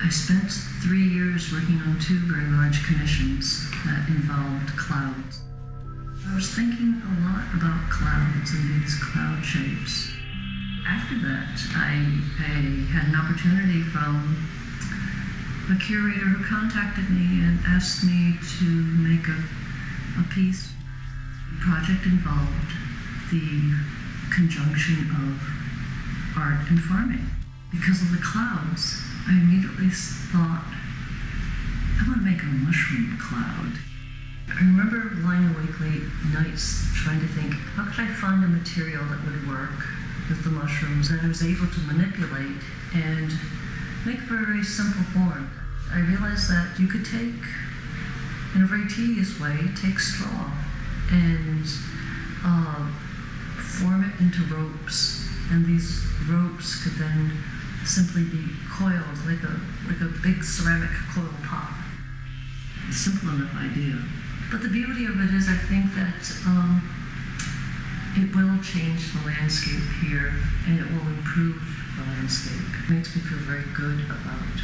I spent 3 years working on 2 very large commissions that involved clouds. I was thinking a lot about clouds and these cloud shapes. After that, I had an opportunity from a curator who contacted me and asked me to make a piece. The project involved the conjunction of art and farming. Because of the clouds, I immediately thought, I want to make a mushroom cloud. I remember lying awake late nights trying to think, how could I find a material that would work with the mushrooms that I was able to manipulate and make for a very simple form. I realized that you could take, in a very tedious way, take straw and form it into ropes, and these ropes could then simply be coiled like a big ceramic coil pot. Simple enough idea. But the beauty of it is, I think that it will change the landscape here, and it will improve the landscape. It makes me feel very good about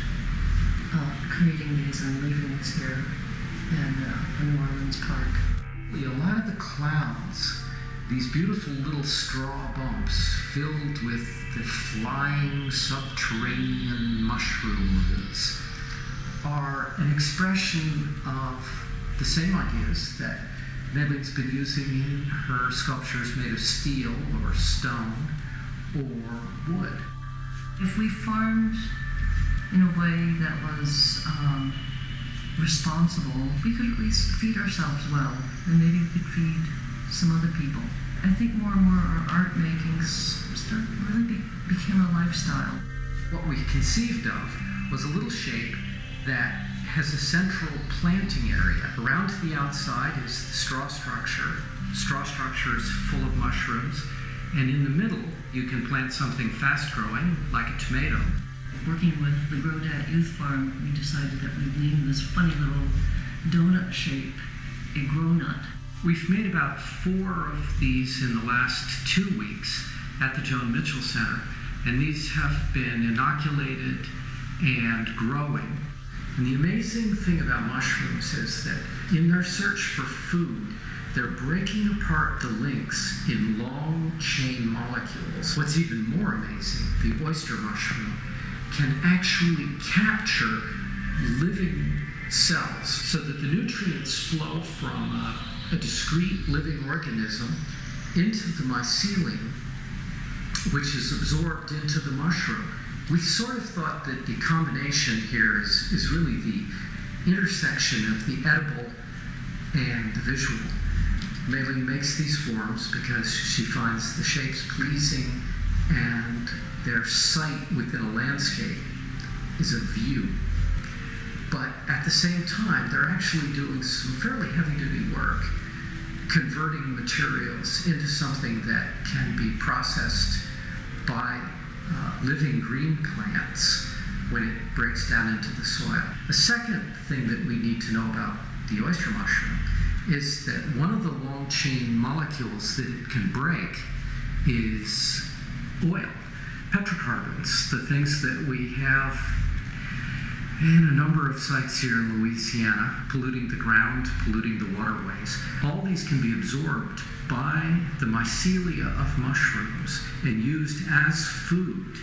creating these and leaving these here in New Orleans Park. A lot of the clouds, these beautiful little straw bumps filled with the flying subterranean mushrooms, are an expression of the same ideas that Mei Ling's been using in her sculptures made of steel or stone or wood. If we farmed in a way that was responsible, we could at least feed ourselves well, and maybe we could feed some other people. I think more and more our art makings really became a lifestyle. What we conceived of was a little shape that has a central planting area. Around to the outside is the straw structure. Straw structure is full of mushrooms, and in the middle you can plant something fast-growing, like a tomato. Working with the Grow Dat Youth Farm, we decided that we'd name this funny little donut shape a grow nut. We've made about 4 of these in the last 2 weeks at the Joan Mitchell Center, and these have been inoculated and growing. And the amazing thing about mushrooms is that in their search for food, they're breaking apart the links in long chain molecules. What's even more amazing, the oyster mushroom can actually capture living cells so that the nutrients flow from a discrete living organism into the mycelium, which is absorbed into the mushroom. We sort of thought that the combination here is really the intersection of the edible and the visual. Mei Ling makes these forms because she finds the shapes pleasing, and their sight within a landscape is a view. But at the same time, they're actually doing some fairly heavy-duty work, converting materials into something that can be processed by living green plants when it breaks down into the soil. The second thing that we need to know about the oyster mushroom is that one of the long chain molecules that it can break is oil, petrocarbons, the things that we have in a number of sites here in Louisiana, polluting the ground, polluting the waterways. All these can be absorbed by the mycelia of mushrooms and used as food